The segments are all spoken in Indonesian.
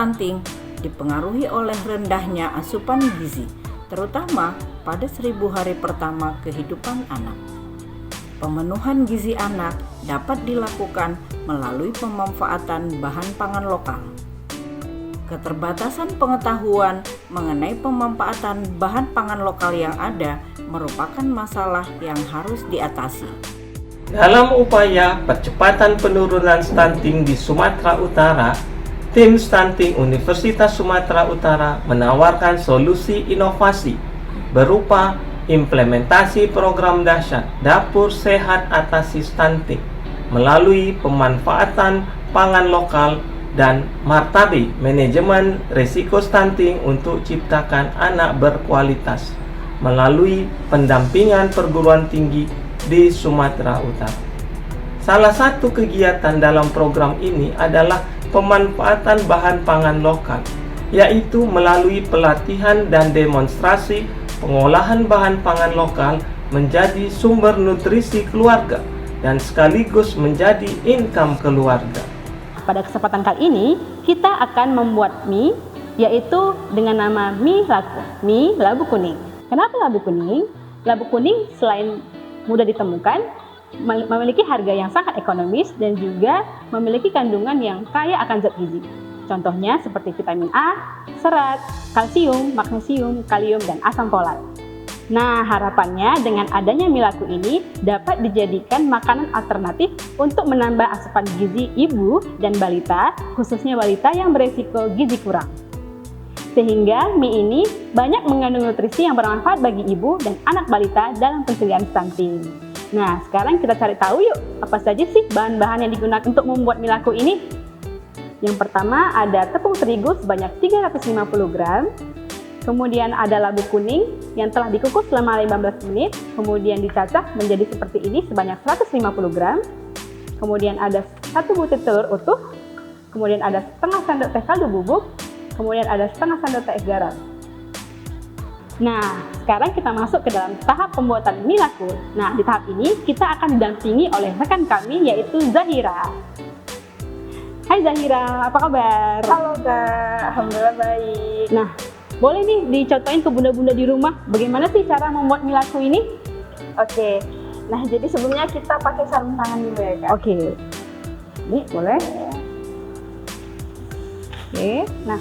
stunting dipengaruhi oleh rendahnya asupan gizi, terutama pada 1000 hari pertama kehidupan anak. Pemenuhan gizi anak dapat dilakukan melalui pemanfaatan bahan pangan lokal. Keterbatasan pengetahuan mengenai pemanfaatan bahan pangan lokal yang ada merupakan masalah yang harus diatasi. Dalam upaya percepatan penurunan stunting di Sumatera Utara, tim stunting Universitas Sumatera Utara menawarkan solusi inovasi berupa implementasi program dahsyat Dapur Sehat Atasi Stunting melalui pemanfaatan pangan lokal dan martabe manajemen risiko stunting untuk ciptakan anak berkualitas melalui pendampingan perguruan tinggi di Sumatera Utara. Salah satu kegiatan dalam program ini adalah pemanfaatan bahan pangan lokal, yaitu melalui pelatihan dan demonstrasi pengolahan bahan pangan lokal menjadi sumber nutrisi keluarga dan sekaligus menjadi income keluarga. Pada kesempatan kali ini, kita akan membuat mie, yaitu dengan nama mie labu kuning. Kenapa labu kuning? Labu kuning selain mudah ditemukan, memiliki harga yang sangat ekonomis dan juga memiliki kandungan yang kaya akan zat gizi. Contohnya seperti vitamin A, serat, kalsium, magnesium, kalium, dan asam folat. Nah, harapannya dengan adanya mie laku ini dapat dijadikan makanan alternatif untuk menambah asupan gizi ibu dan balita, khususnya balita yang beresiko gizi kurang. Sehingga mie ini banyak mengandung nutrisi yang bermanfaat bagi ibu dan anak balita dalam pencegahan stunting. Nah, sekarang kita cari tahu yuk, apa saja sih bahan-bahan yang digunakan untuk membuat mie laku ini? Yang pertama ada tepung terigu sebanyak 350 gram, kemudian ada labu kuning yang telah dikukus selama 15 menit, kemudian dicacah menjadi seperti ini sebanyak 150 gram, kemudian ada 1 butir telur utuh, kemudian ada setengah sendok teh kaldu bubuk, kemudian ada setengah sendok teh garam. Nah, sekarang kita masuk ke dalam tahap pembuatan mie laku. Nah, di tahap ini kita akan didampingi oleh rekan kami yaitu Zahira. Hai Zahira, apa kabar? Halo Kak, alhamdulillah baik. Nah, boleh nih dicontohin ke bunda-bunda di rumah bagaimana sih cara membuat mie laku ini? Oke, nah jadi sebelumnya kita pakai sarung tangan dulu ya Kak. Oke, ini boleh. Oke, nah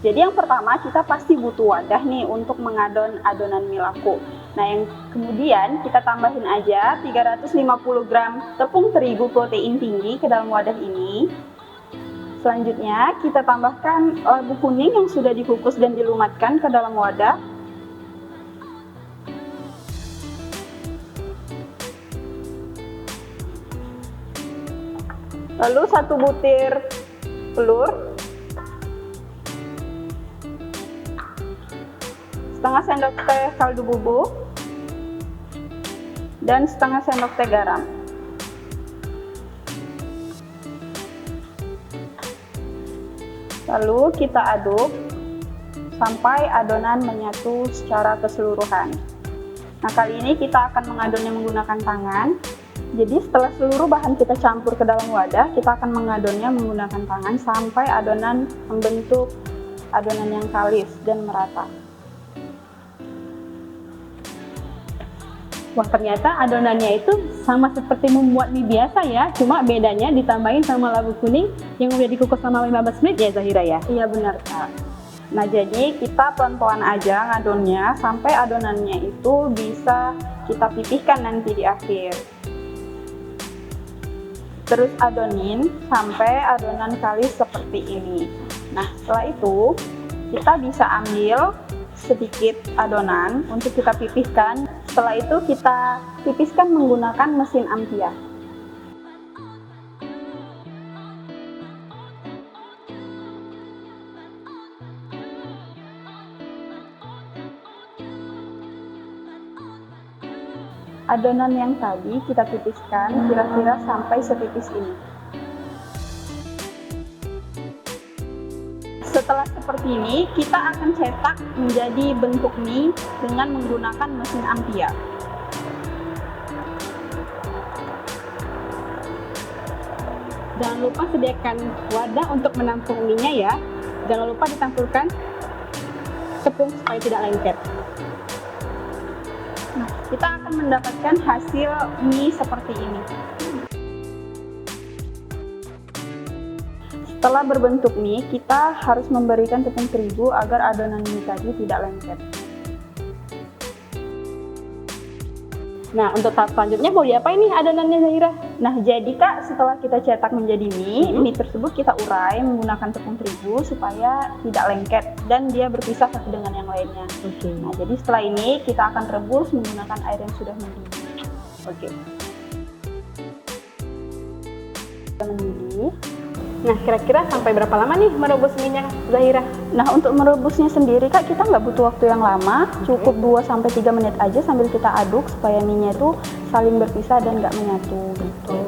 jadi yang pertama kita pasti butuh wadah nih untuk mengadon adonan mie laku. Nah yang kemudian kita tambahin aja 350 gram tepung terigu protein tinggi ke dalam wadah ini. Selanjutnya kita tambahkan labu kuning yang sudah dikukus dan dilumatkan ke dalam wadah. Lalu 1 butir telur, setengah sendok teh kaldu bubuk, dan setengah sendok teh garam. Lalu kita aduk sampai adonan menyatu secara keseluruhan. Nah kali ini kita akan mengadonnya menggunakan tangan. Jadi setelah seluruh bahan kita campur ke dalam wadah, kita akan mengadonnya menggunakan tangan sampai adonan membentuk adonan yang kalis dan merata. Wah, ternyata adonannya itu sama seperti membuat mie biasa ya, cuma bedanya ditambahin sama labu kuning yang udah dikukus selama 15 menit ya Zahira ya? Iya benar Kak. Nah jadi kita pelan-pelan aja ngadonnya sampai adonannya itu bisa kita pipihkan nanti di akhir. Terus adonin sampai adonan kalis seperti ini. Nah setelah itu kita bisa ambil sedikit adonan untuk kita pipihkan. Setelah itu kita tipiskan menggunakan mesin Ampia. Adonan yang tadi kita tipiskan kira-kira sampai setipis ini. Setelah seperti ini, kita akan cetak menjadi bentuk mie dengan menggunakan mesin Ampia. Jangan lupa sediakan wadah untuk menampung mie-nya ya. Jangan lupa ditampurkan tepung supaya tidak lengket. Nah, kita akan mendapatkan hasil mie seperti ini. Setelah berbentuk mie, kita harus memberikan tepung terigu agar adonan mie tadi tidak lengket. Nah, untuk tahap selanjutnya mau diapain nih adonannya, Zahira? Nah, jadi Kak, setelah kita cetak menjadi mie, mie tersebut kita urai menggunakan tepung terigu supaya tidak lengket dan dia berpisah satu dengan yang lainnya. Oke. Nah, jadi setelah ini kita akan rebus menggunakan air yang sudah mendidih. Oke. Kita mendidih. Nah, kira-kira sampai berapa lama nih merebus minyak, Zahira? Nah, untuk merebusnya sendiri Kak, kita nggak butuh waktu yang lama, cukup 2-3 menit aja sambil kita aduk supaya mie-nya itu saling berpisah dan nggak menyatu gitu.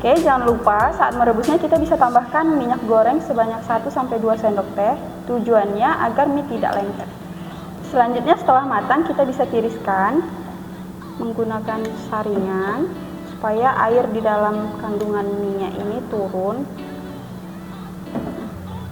Oke, jangan lupa saat merebusnya kita bisa tambahkan minyak goreng sebanyak 1-2 sendok teh, tujuannya agar mie tidak lengket. Selanjutnya setelah matang kita bisa tiriskan menggunakan saringan supaya air di dalam kandungan minyak ini turun.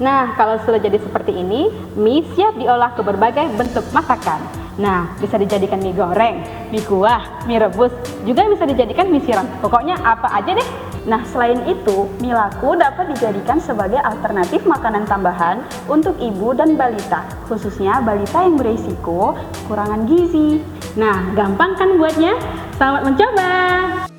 Nah, kalau sudah jadi seperti ini, mie siap diolah ke berbagai bentuk masakan. Nah, bisa dijadikan mie goreng, mie kuah, mie rebus, juga bisa dijadikan mie siram. Pokoknya apa aja deh. Nah, selain itu, mie laku dapat dijadikan sebagai alternatif makanan tambahan untuk ibu dan balita, khususnya balita yang berisiko kekurangan gizi. Nah, gampang kan buatnya? Selamat mencoba!